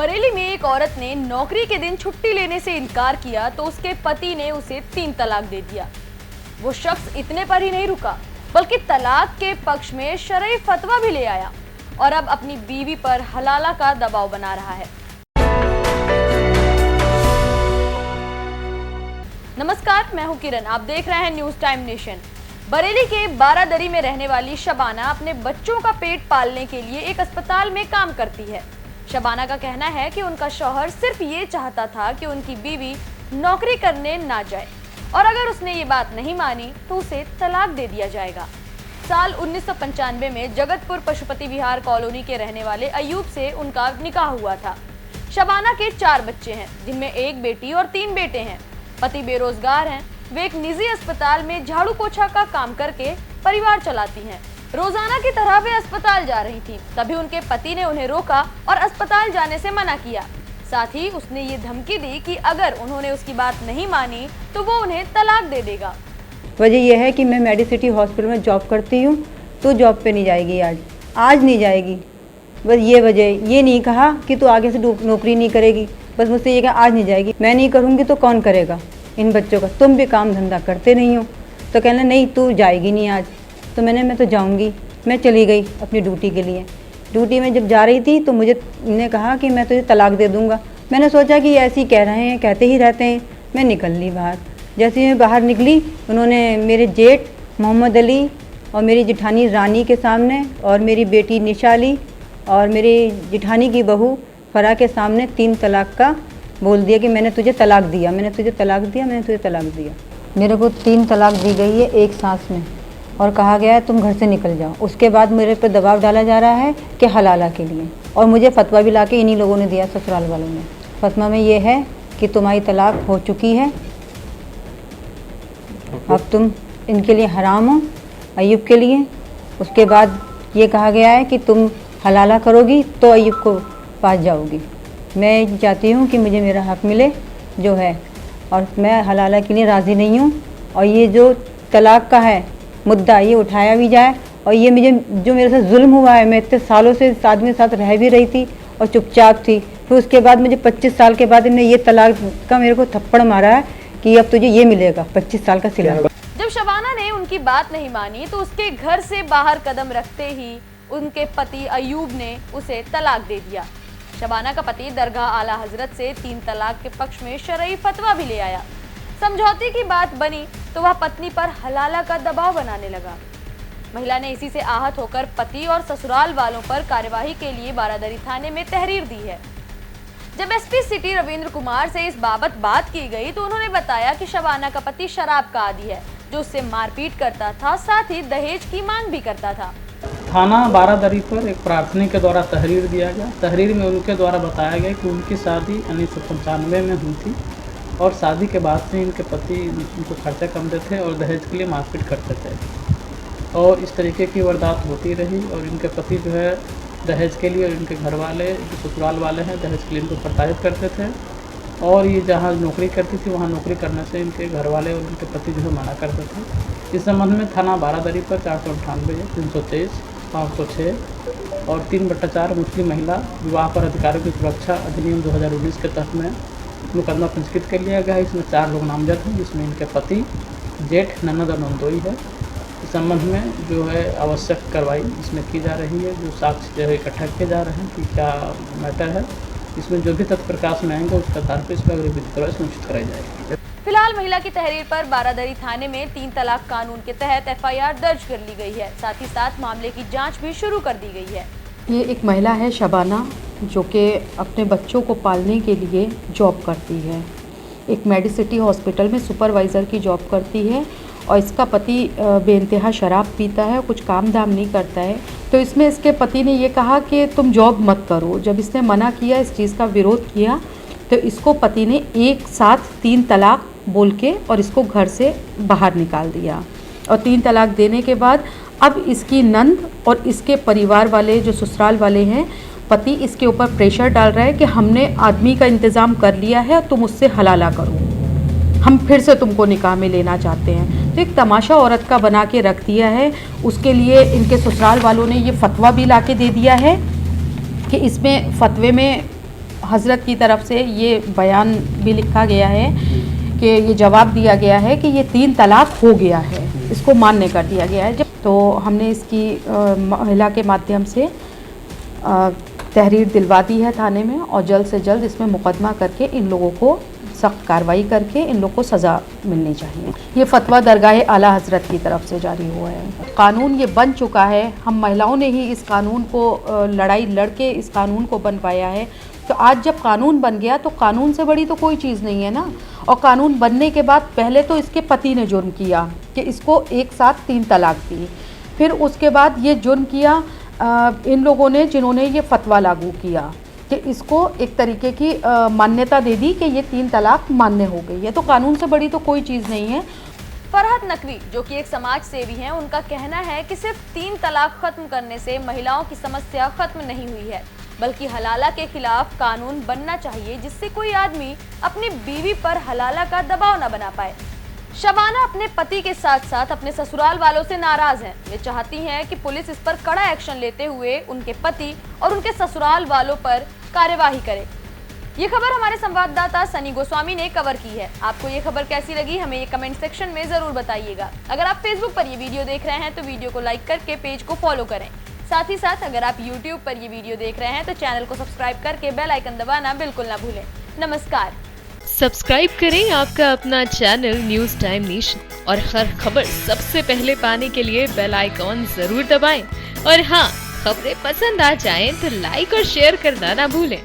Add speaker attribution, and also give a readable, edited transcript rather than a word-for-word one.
Speaker 1: बरेली में एक औरत ने नौकरी के दिन छुट्टी लेने से इनकार किया तो उसके पति ने उसे 3 तलाक दे दिया। वो शख्स इतने पर ही नहीं रुका बल्कि तलाक के पक्ष में शरई फतवा भी ले आया और अब अपनी बीवी पर हलाला का दबाव बना रहा है। नमस्कार, मैं हूं किरण, आप देख रहे हैं न्यूज टाइम नेशन। बरेली के बारादरी में रहने वाली शबाना अपने बच्चों का पेट पालने के लिए एक अस्पताल में काम करती है। शबाना का कहना है कि उनका शौहर सिर्फ ये चाहता था कि उनकी बीवी नौकरी करने ना जाए और अगर उसने ये बात नहीं मानी तो उसे तलाक दे दिया जाएगा। साल 1995 में जगतपुर पशुपति विहार कॉलोनी के रहने वाले अयूब से उनका निकाह हुआ था। शबाना के 4 बच्चे हैं, जिनमें एक बेटी और 3 बेटे हैं। पति बेरोजगार हैं। वे एक निजी अस्पताल में झाड़ू पोछा का काम करके परिवार चलाती हैं। रोजाना की तरह वे अस्पताल जा रही थी, तभी उनके पति ने उन्हें रोका और अस्पताल जाने से मना किया। साथ ही उसने ये धमकी दी कि अगर उन्होंने उसकी बात नहीं मानी तो वो उन्हें तलाक दे देगा।
Speaker 2: वजह यह है कि मैं मेडिसिटी हॉस्पिटल में जॉब करती हूँ, तो जॉब पे नहीं जाएगी, आज नहीं जाएगी। बस ये वजह, ये नहीं कहा कि तू आगे से नौकरी नहीं करेगी, बस मुझसे ये कहा आज नहीं जाएगी। मैं नहीं करूँगी तो कौन करेगा इन बच्चों का, तुम भी काम धंधा करते नहीं हो। तो कहना नहीं तू जाएगी नहीं आज। तो मैं तो जाऊंगी। मैं चली गई अपनी ड्यूटी के लिए। ड्यूटी में जब जा रही थी तो मुझे ने कहा कि मैं तुझे तलाक दे दूंगा। मैंने सोचा कि ऐसे ही कह रहे हैं, कहते ही रहते हैं। मैं निकल ली बाहर। जैसे ही मैं बाहर निकली, उन्होंने मेरे जेठ मोहम्मद अली और मेरी जिठानी रानी के सामने और मेरी बेटी निशाली और मेरी जिठानी की बहू फरा के सामने 3 तलाक का बोल दिया कि मैंने तुझे तलाक दिया, मैंने तुझे तलाक दिया, मैंने तुझे तलाक दिया। मेरे को 3 तलाक दी गई है एक सांस में और कहा गया है तुम घर से निकल जाओ। उसके बाद मेरे पर दबाव डाला जा रहा है कि हलाला के लिए, और मुझे फतवा भी लाके इन्हीं लोगों ने दिया, ससुराल वालों ने। फतवा में ये है कि तुम्हारी तलाक हो चुकी है, अब तुम इनके लिए हराम हो, अयूब के लिए। उसके बाद ये कहा गया है कि तुम हलाला करोगी तो अयूब को पास जाओगी। मैं चाहती हूँ कि मुझे मेरा हक मिले जो है, और मैं हलाला के लिए राज़ी नहीं हूँ। और ये जो तलाक का है मुद्दा, ये उठाया भी जाए। और ये मुझे जो मेरे साथ जुल्म हुआ है, मैं इतने सालों से इस आदमी के साथ रह भी रही थी और चुपचाप थी, फिर उसके बाद मुझे 25 साल के बाद इन्हें ये तलाक का मेरे को थप्पड़ मारा है कि अब तुझे ये मिलेगा 25 साल का सिला।
Speaker 1: जब शबाना ने उनकी बात नहीं मानी तो उसके घर से बाहर कदम रखते ही उनके पति अयूब ने उसे तलाक दे दिया। शबाना का पति दरगाह आला हजरत से 3 तलाक के पक्ष में शरई फतवा भी ले आया। समझौते की बात बनी तो वह पत्नी पर हलाला का दबाव बनाने लगा। महिला ने इसी से आहत होकर पति और ससुराल वालों पर कार्यवाही के लिए बारादरी थाने में तहरीर दी है। जब एसपी सिटी रविंद्र कुमार से इस बाबत बात की गई तो उन्होंने बताया कि शबाना का पति शराब का आदी है, जो उससे मारपीट करता था, साथ ही दहेज की मांग भी करता था।
Speaker 3: थाना बारादरी पर एक प्रार्थनी के द्वारा तहरीर दिया गया। तहरीर में उनके द्वारा बताया गया कि उनकी शादी 1995 में हुई थी और शादी के बाद से इनके पति उनको खर्चा कम देते थे और दहेज के लिए मारपीट करते थे और इस तरीके की वारदात होती रही। और इनके पति जो है दहेज के लिए, और इनके घर वाले जो ससुराल वाले हैं दहेज के लिए इनको प्रोत्साहित करते थे। और ये जहाँ नौकरी करती थी वहाँ नौकरी करने से इनके घर वाले और इनके पति जो है मना करते थे। इस संबंध में थाना बारादरी पर 498, 323, 506 और 3/4 मुस्लिम महिला विवाह पर अधिकारियों की सुरक्षा अधिनियम 2019 के तहत में मुकदमा पंजीकृत कर लिया गया है। इसमें 4 लोग नामजद हैं, जिसमें इनके पति, जेठ, ननद और नंदोई है। इस संबंध में जो है आवश्यक कार्रवाई इसमें की जा रही है। जो साक्ष्य जो है इकट्ठा किए जा रहे हैं कि क्या मैटर है, इसमें जो भी तथ्य प्रकाश में आएंगे उसके आधार पर इस पर अगली विधिक कार्रवाई सुनिश्चित कराई जाएगी।
Speaker 1: फिलहाल महिला की तहरीर पर बारादरी थाने में 3 तलाक कानून के तहत FIR दर्ज कर ली गई है। साथ ही साथ मामले की जांच भी शुरू कर दी गई है।
Speaker 4: ये एक महिला है शबाना, जो कि अपने बच्चों को पालने के लिए जॉब करती है। एक मेडिसिटी हॉस्पिटल में सुपरवाइज़र की जॉब करती है और इसका पति बेइंतहा शराब पीता है, कुछ काम धाम नहीं करता है। तो इसमें इसके पति ने ये कहा कि तुम जॉब मत करो। जब इसने मना किया, इस चीज़ का विरोध किया, तो इसको पति ने एक साथ 3 तलाक बोल के और इसको घर से बाहर निकाल दिया। और 3 तलाक देने के बाद अब इसकी नंद और इसके परिवार वाले जो ससुराल वाले हैं, पति इसके ऊपर प्रेशर डाल रहा है कि हमने आदमी का इंतज़ाम कर लिया है, तुम उससे हलाला करो, हम फिर से तुमको निकाह में लेना चाहते हैं। तो एक तमाशा औरत का बना के रख दिया है। उसके लिए इनके ससुराल वालों ने ये फतवा भी ला के दे दिया है कि इसमें फतवे में हज़रत की तरफ से ये बयान भी लिखा गया है कि ये जवाब दिया गया है कि ये 3 तलाक हो गया है, इसको मान्य कर दिया गया है। तो हमने इसकी महिला के माध्यम से तहरीर दिलवा दी है थाने में, और जल्द से जल्द इसमें मुकदमा करके इन लोगों को सख्त कार्रवाई करके इन लोगों को सज़ा मिलनी चाहिए। ये फतवा दरगाह आला हज़रत की तरफ से जारी हुआ है। कानून ये बन चुका है, हम महिलाओं ने ही इस कानून को लड़ाई लड़के इस कानून को बन पाया है। तो आज जब कानून बन गया तो कानून से बड़ी तो कोई चीज़ नहीं है ना। और कानून बनने के बाद पहले तो इसके पति ने जुर्म किया कि इसको एक साथ 3 तलाक दी, फिर उसके बाद ये जुर्म किया इन लोगों ने जिन्होंने ये फतवा लागू किया कि इसको एक तरीके की मान्यता दे दी कि ये 3 तलाक मान्य हो गई है। तो कानून से बड़ी तो कोई चीज़ नहीं है।
Speaker 1: फरहत नकवी जो कि एक समाज सेवी हैं, उनका कहना है कि सिर्फ 3 तलाक खत्म करने से महिलाओं की समस्या खत्म नहीं हुई है, बल्कि हलाला के खिलाफ कानून बनना चाहिए जिससे कोई आदमी अपनी बीवी पर हलाला का दबाव न बना पाए। शबाना अपने पति के साथ साथ अपने ससुराल वालों से नाराज हैं। वे चाहती हैं कि पुलिस इस पर कड़ा एक्शन लेते हुए उनके पति और उनके ससुराल वालों पर कार्यवाही करे। ये खबर हमारे संवाददाता सनी गोस्वामी ने कवर की है। आपको ये खबर कैसी लगी हमें ये कमेंट सेक्शन में जरूर बताइएगा। अगर आप फेसबुक पर ये वीडियो देख रहे हैं तो वीडियो को लाइक करके पेज को फॉलो करें। साथ ही साथ अगर आप यूट्यूब पर ये वीडियो देख रहे हैं तो चैनल को सब्सक्राइब करके बेल आइकन दबाना बिल्कुल ना भूलें। नमस्कार।
Speaker 5: सब्सक्राइब करें आपका अपना चैनल न्यूज़ टाइम नेशन, और हर खबर सबसे पहले पाने के लिए बेल आइकॉन जरूर दबाएं। और हाँ, खबरें पसंद आ जाएं तो लाइक और शेयर करना ना भूलें।